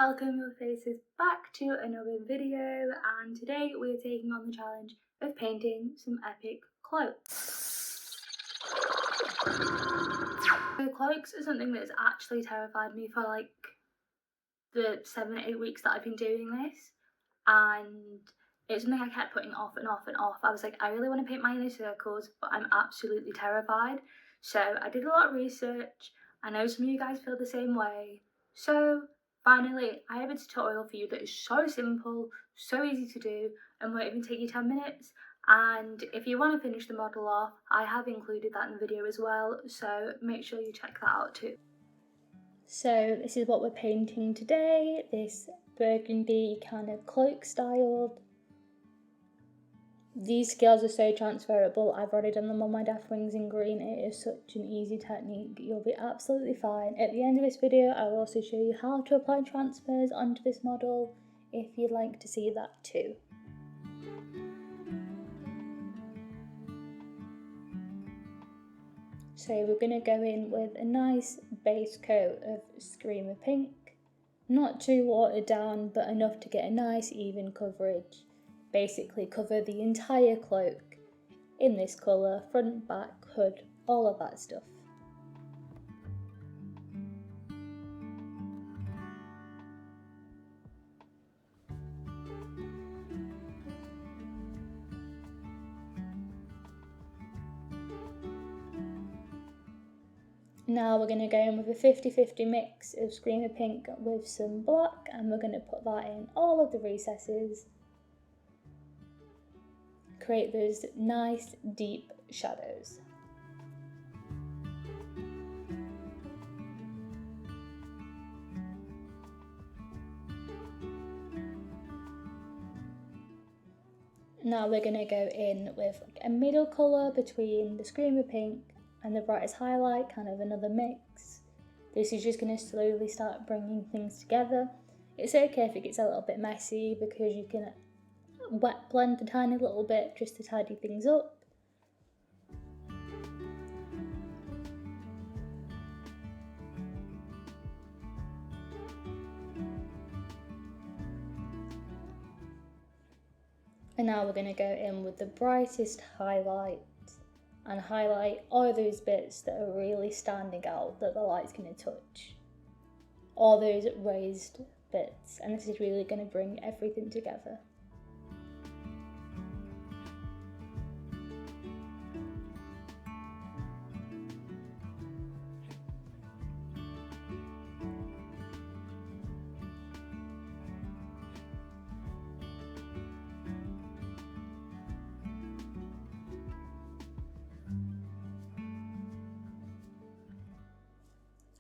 welcome your faces back to another video, and today we are taking on the challenge of painting some epic cloaks. So cloaks is something that has actually terrified me for like the 7-8 weeks that I've been doing this, and it's something I kept putting off and off and off. I was like, I really want to paint my inner circles, but I'm absolutely terrified. So I did a lot of research. I know some of you guys feel the same way. So finally, I have a tutorial for you that is so simple, so easy to do, and won't even take you 10 minutes. And if you want to finish the model off, I have included that in the video as well, so make sure you check that out too. So this is what we're painting today, this burgundy kind of cloak styled. These scales are so transferable. I've already done them on my Deathwings in green. It is such an easy technique. You'll be absolutely fine. At the end of this video, I will also show you how to apply transfers onto this model if you'd like to see that too. So we're going to go in with a nice base coat of Screamer Pink. Not too watered down, but enough to get a nice even coverage. Basically cover the entire cloak in this colour, front, back, hood, all of that stuff. Now we're going to go in with a 50-50 mix of Screamer Pink with some black, and we're going to put that in all of the recesses. Create those nice deep shadows. Now we're going to go in with a middle colour between the Screamer Pink and the brightest highlight, kind of another mix. This is just going to slowly start bringing things together. It's okay if it gets a little bit messy because you can wet blend a tiny little bit just to tidy things up. And now we're going to go in with the brightest highlight and highlight all those bits that are really standing out that the light's going to touch. All those raised bits, and this is really going to bring everything together.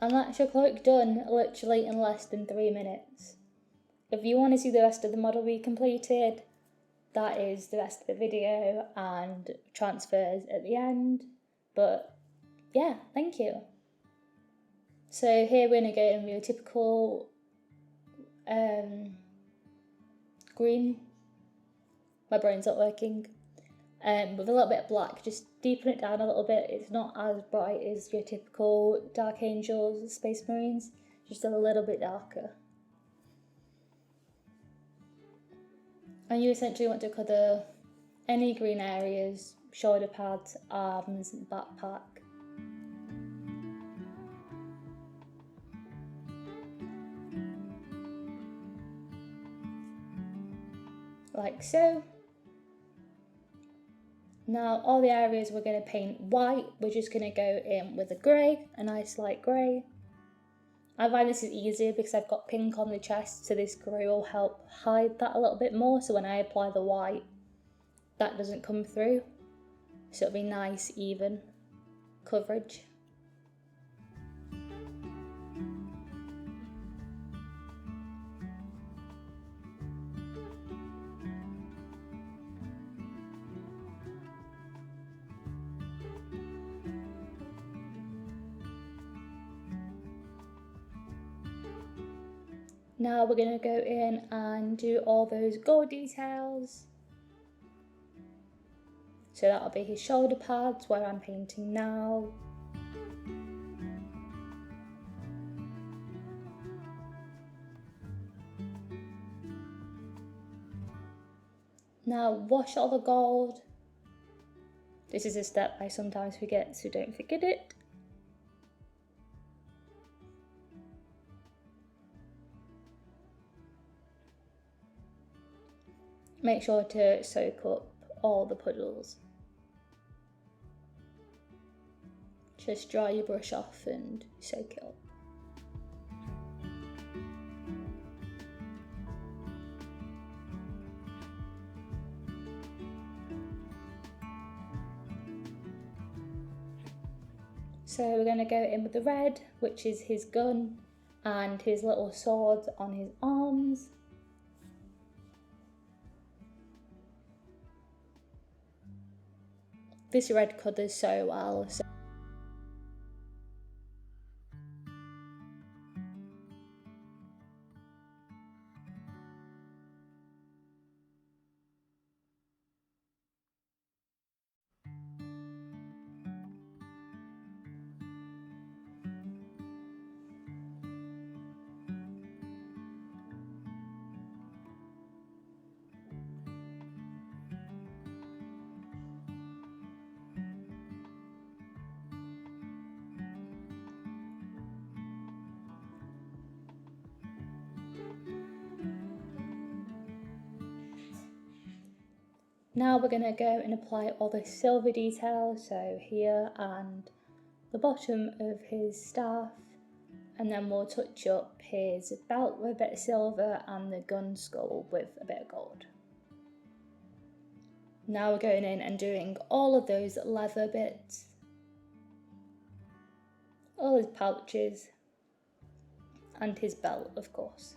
And that's your cloak done, literally in less than 3 minutes. If you want to see the rest of the model be completed, that is the rest of the video and transfers at the end. But yeah, thank you. So here we're going to go in with your typical green. My brain's not working. With a little bit of black, just deepen it down a little bit. It's not as bright as your typical Dark Angels, Space Marines, just a little bit darker. And you essentially want to cover any green areas, shoulder pads, arms, backpack. Like so. Now all the areas we're going to paint white, we're just going to go in with a grey, a nice light grey. I find this is easier because I've got pink on the chest, so this grey will help hide that a little bit more, so when I apply the white, that doesn't come through. So it'll be nice, even coverage. Now we're going to go in and do all those gold details. So that'll be his shoulder pads where I'm painting now. Now wash all the gold. This is a step I sometimes forget, so don't forget it. Make sure to soak up all the puddles. Just dry your brush off and soak it up. So we're going to go in with the red, which is his gun and his little sword on his arms. This red colours so well. Now we're going to go and apply all the silver details, so here and the bottom of his staff, and then we'll touch up his belt with a bit of silver and the gun skull with a bit of gold. Now we're going in and doing all of those leather bits, all his pouches, and his belt, of course.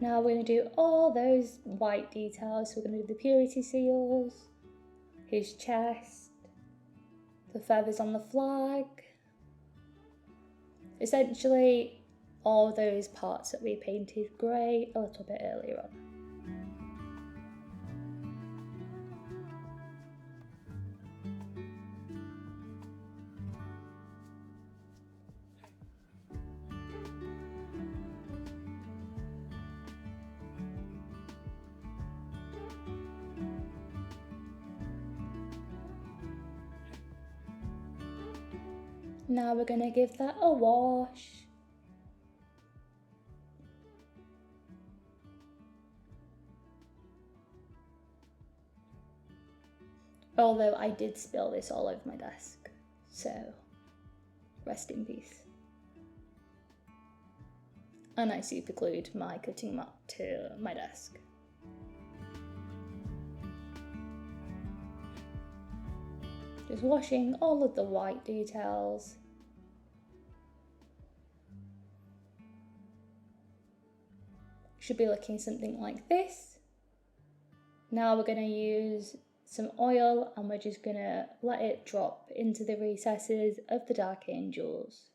Now we're going to do all those white details. So we're going to do the purity seals, his chest, the feathers on the flag. Essentially all those parts that we painted grey a little bit earlier on. Now we're going to give that a wash. Although I did spill this all over my desk, so rest in peace. And I super glued my cutting mat to my desk. Just washing all of the white details. Should be looking something like this. Now we're going to use some oil and we're just going to let it drop into the recesses of the Dark Angels.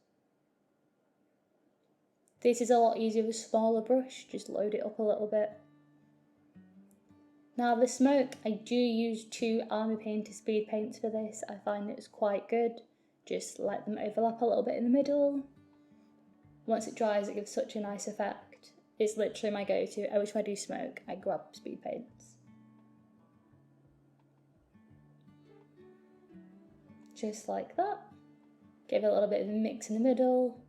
This is a lot easier with a smaller brush, just load it up a little bit. Now the smoke, I do use 2 Army Painter speed paints for this. I find it's quite good. Just let them overlap a little bit in the middle. Once it dries, it gives such a nice effect. It's literally my go-to. Every time I do smoke, I grab speed paints. Just like that. Give it a little bit of a mix in the middle.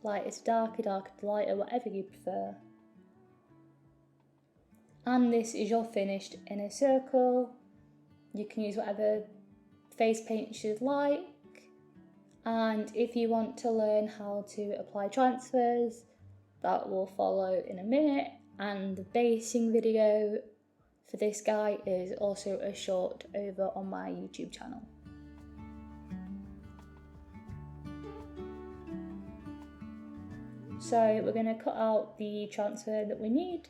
Lighter to darker, darker to lighter, whatever you prefer. And this is your finished inner circle. You can use whatever face paint you'd like. And if you want to learn how to apply transfers, that will follow in a minute. And the basing video for this guy is also a short over on my YouTube channel. So we're going to cut out the transfer that we need.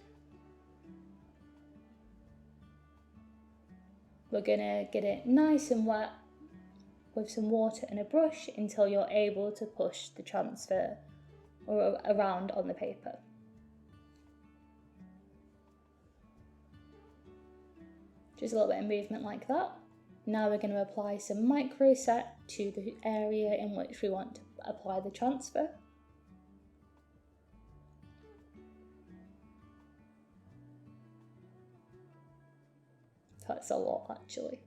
We're going to get it nice and wet with some water and a brush until you're able to push the transfer or around on the paper. Just a little bit of movement like that. Now we're going to apply some micro set to the area in which we want to apply the transfer. That's a lot actually.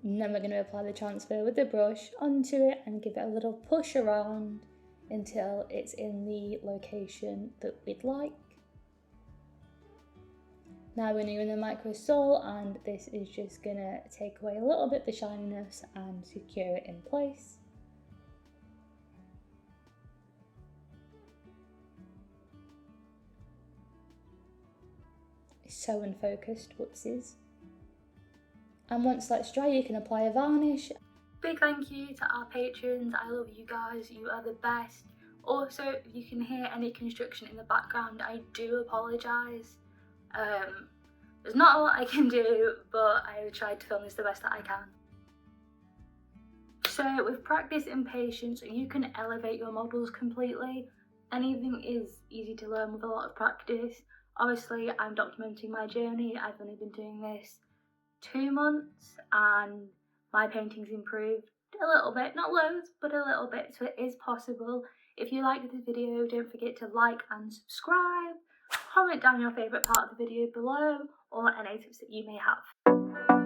And then we're going to apply the transfer with the brush onto it and give it a little push around until it's in the location that we'd like. Now we're doing the micro sole, and this is just going to take away a little bit of the shininess and secure it in place. It's so unfocused, whoopsies. And once that's dry, you can apply a varnish. Big thank you to our patrons. I love you guys, you are the best. Also, if you can hear any construction in the background, I do apologise. There's not a lot I can do, but I have tried to film this the best that I can. So with practice and patience, you can elevate your models completely. Anything is easy to learn with a lot of practice. Obviously, I'm documenting my journey. I've only been doing this 2 months and my painting's improved a little bit, not loads, but a little bit, so it is possible. If you liked this video, don't forget to like and subscribe. Comment down your favourite part of the video below or any tips that you may have.